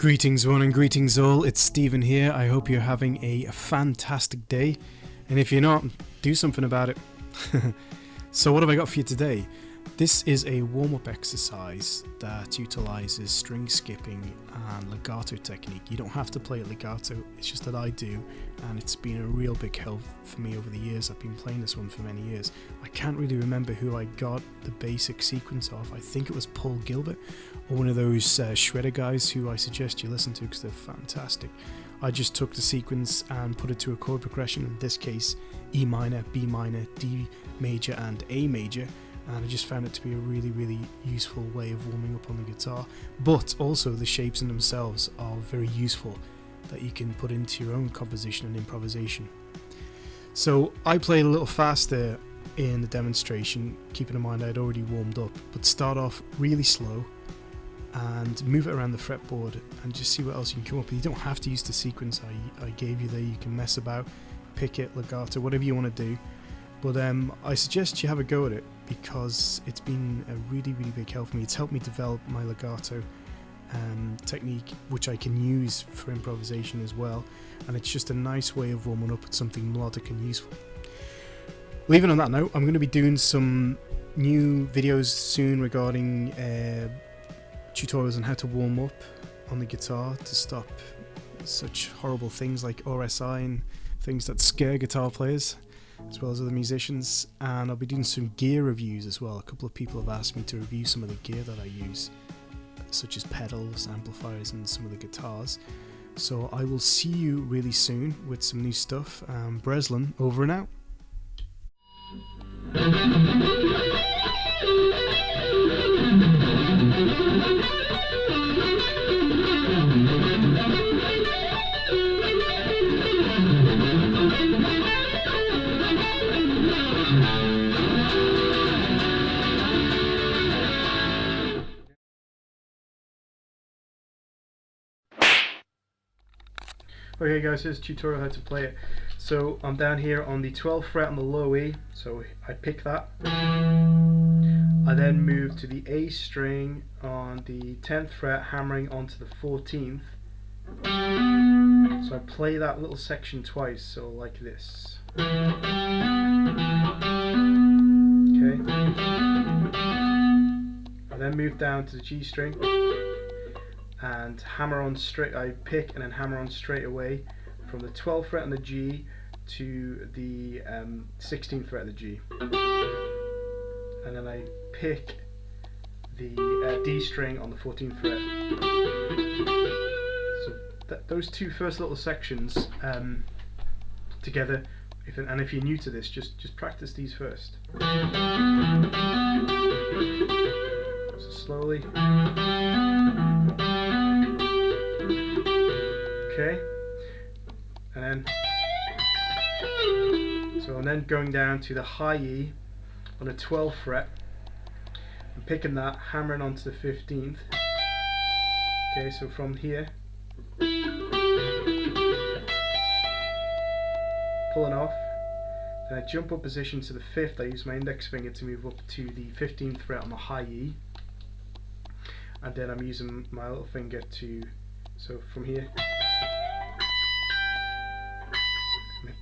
Greetings one and greetings all, it's Stephen here. I hope you're having a fantastic day, and if you're not, do something about it. So what have I got for you today? This is a warm-up exercise that utilizes string skipping and legato technique. You don't have to play it legato, it's just that I do, and it's been a real big help for me over the years. I've been playing this one for many years. I can't really remember who I got the basic sequence of. I think it was Paul Gilbert, or one of those shredder guys who I suggest you listen to because they're fantastic. I just took the sequence and put it to a chord progression, in this case E minor, B minor, D major and A major, and I just found it to be a really useful way of warming up on the guitar. But also the shapes in themselves are very useful, that you can put into your own composition and improvisation. So I played a little faster in the demonstration, keeping in mind I'd already warmed up, but start off really slow and move it around the fretboard and just see what else you can come up with. You don't have to use the sequence I gave you there. You can mess about, pick it, legato, whatever you want to do. But I suggest you have a go at it because it's been a really big help for me. It's helped me develop my legato technique, which I can use for improvisation as well. And it's just a nice way of warming up with something melodic and useful. Leaving on that note, I'm going to be doing some new videos soon regarding tutorials on how to warm up on the guitar to stop such horrible things like RSI and things that scare guitar players, as well as other musicians. And I'll be doing some gear reviews as well. A couple of people have asked me to review some of the gear that I use, such as pedals, amplifiers and some of the guitars. So I will see you really soon with some new stuff. Breslin, over and out. Okay guys, here's a tutorial how to play it. So I'm down here on the 12th fret on the low E, so I pick that. I then move to the A string on the 10th fret, hammering onto the 14th. So I play that little section twice, so like this. Okay. I then move down to the G string and hammer on straight. I pick and then hammer on straight away from the 12th fret on the G to the 16th fret of the G, and then I pick the D string on the 14th fret. So those two first little sections together. If you're new to this, just practice these first. So slowly. Okay, and then going down to the high E on the 12th fret and picking that, hammering onto the 15th. Okay, so from here, pulling off, then I jump up position to the 5th. I use my index finger to move up to the 15th fret on the high E, and then I'm using my little finger to, so from here,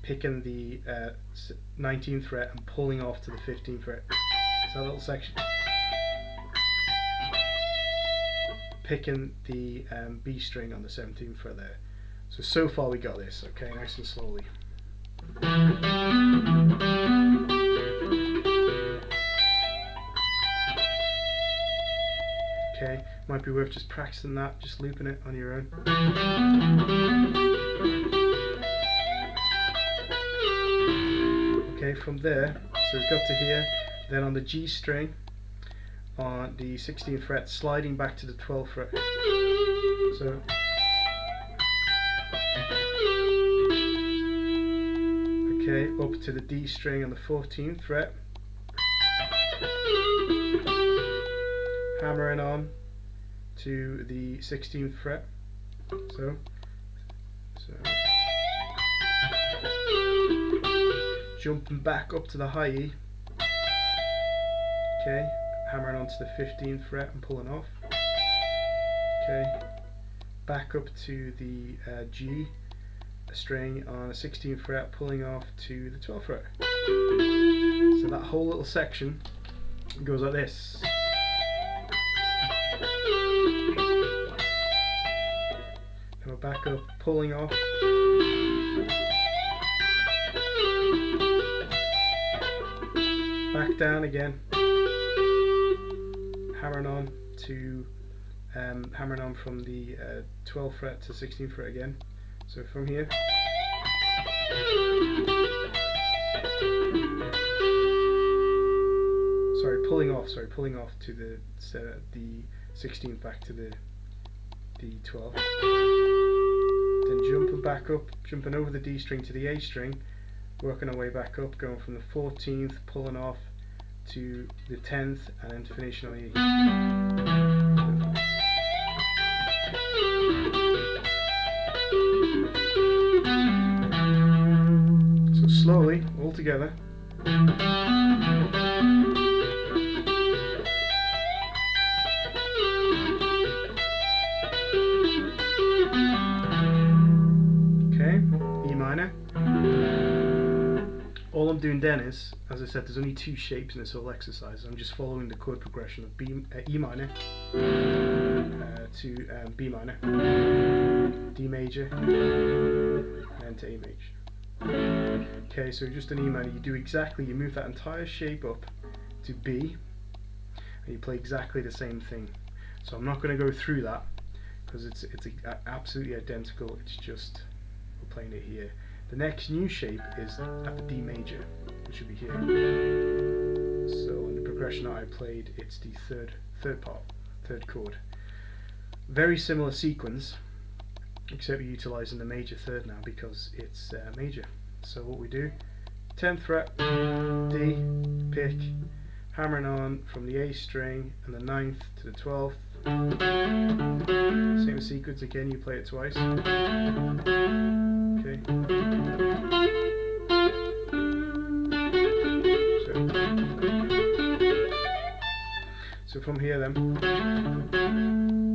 picking the 19th fret and pulling off to the 15th fret. So that little section. Picking the B string on the 17th fret there. So far we got this, okay, nice and slowly. Okay, might be worth just practicing that, just looping it on your own. Okay, from there, so we've got to here, then on the G string, on the 16th fret, sliding back to the 12th fret. So, okay, up to the D string on the 14th fret, hammering on to the 16th fret. So. Jumping back up to the high E, okay, hammering onto the 15th fret and pulling off, okay, back up to the G string on a 16th fret, pulling off to the 12th fret. So that whole little section goes like this. And we're back up, pulling off. Back down again. Hammering on to hammering on from the 12th fret to 16th fret again. So from here, pulling off to the 16th back to the 12th. Then jumping over the D string to the A string, working our way back up, going from the 14th, pulling off to the 10th, and then finishing on the 8th. So slowly, all together. Okay, E minor. All I'm doing then is, as I said, there's only two shapes in this whole exercise. I'm just following the chord progression of E minor to B minor, D major, and to A major. Okay, so just an E minor, you move that entire shape up to B, and you play exactly the same thing. So I'm not going to go through that because it's absolutely identical. It's just we're playing it here. The next new shape is at the D major, which should be here. So in the progression that I played, it's the third chord. Very similar sequence, except we're utilising the major third now because it's major. So what we do, 10th fret, D, pick, hammering on from the A string and the 9th to the 12th. Same sequence again, you play it twice. Okay. So from here then,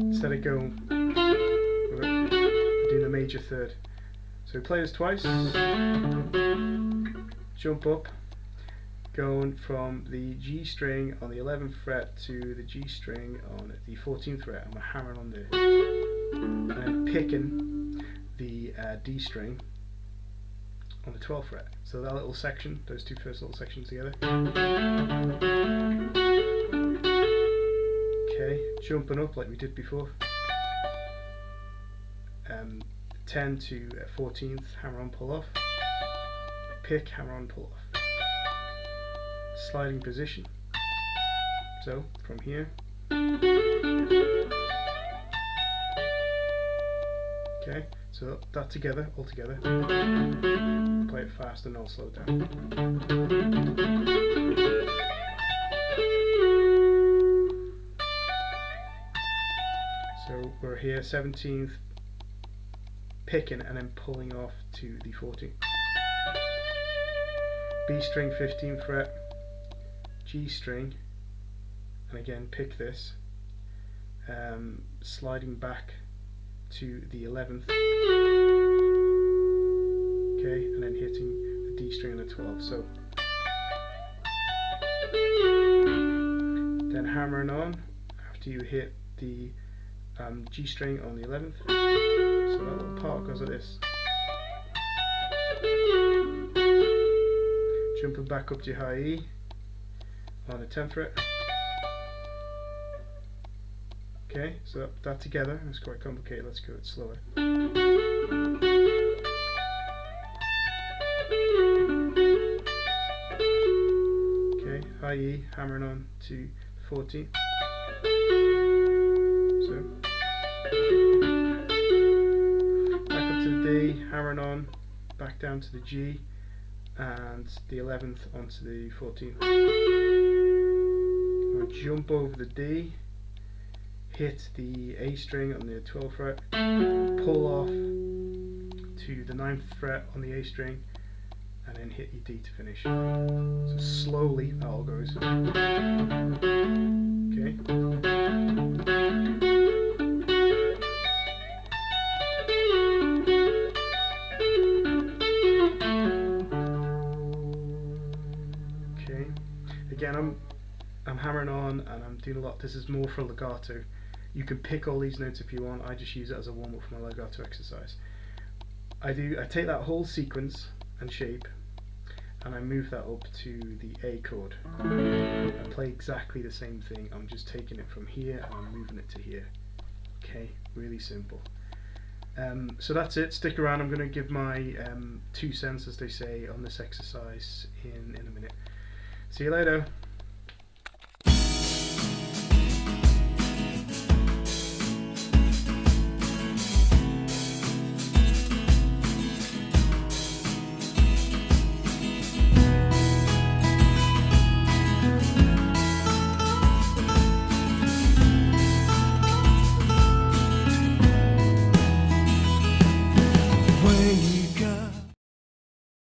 instead of going, we're doing the major third. So we play this twice, jump up, going from the G string on the 11th fret to the G string on the 14th fret, and we're hammering on there, and then picking the D string on the 12th fret. So that little section, those two first little sections together. Okay, jumping up like we did before. 10 to 14th, hammer on, pull off. Pick, hammer on, pull off. Sliding position. So from here. Okay, so that together, all together. Play it fast and I'll slow it down. So we're here, 17th, picking and then pulling off to the 14th. B string, 15th fret, G string, and again pick this, sliding back to the 11th, okay, and then hitting the D string on the 12th. So then hammering on after you hit the G string on the 11th. So that little part goes like this. Jumping back up to high E on the 10th fret. Okay, so that together, it's quite complicated, let's go it slower. Okay, high E, hammering on to 14th. So, back up to the D, hammering on, back down to the G, and the 11th onto the 14th. I'll jump over the D, hit the A string on the 12th fret, pull off to the 9th fret on the A string, and then hit your D to finish. So slowly that all goes. Okay. hammering on and I'm doing a lot. This is more for legato. You can pick all these notes if you want. I just use it as a warm-up for my legato exercise. I take that whole sequence and shape and I move that up to the A chord. I play exactly the same thing. I'm just taking it from here and I'm moving it to here. Okay, really simple. So that's it. Stick around. I'm going to give my 2 cents, as they say, on this exercise in a minute. See you later.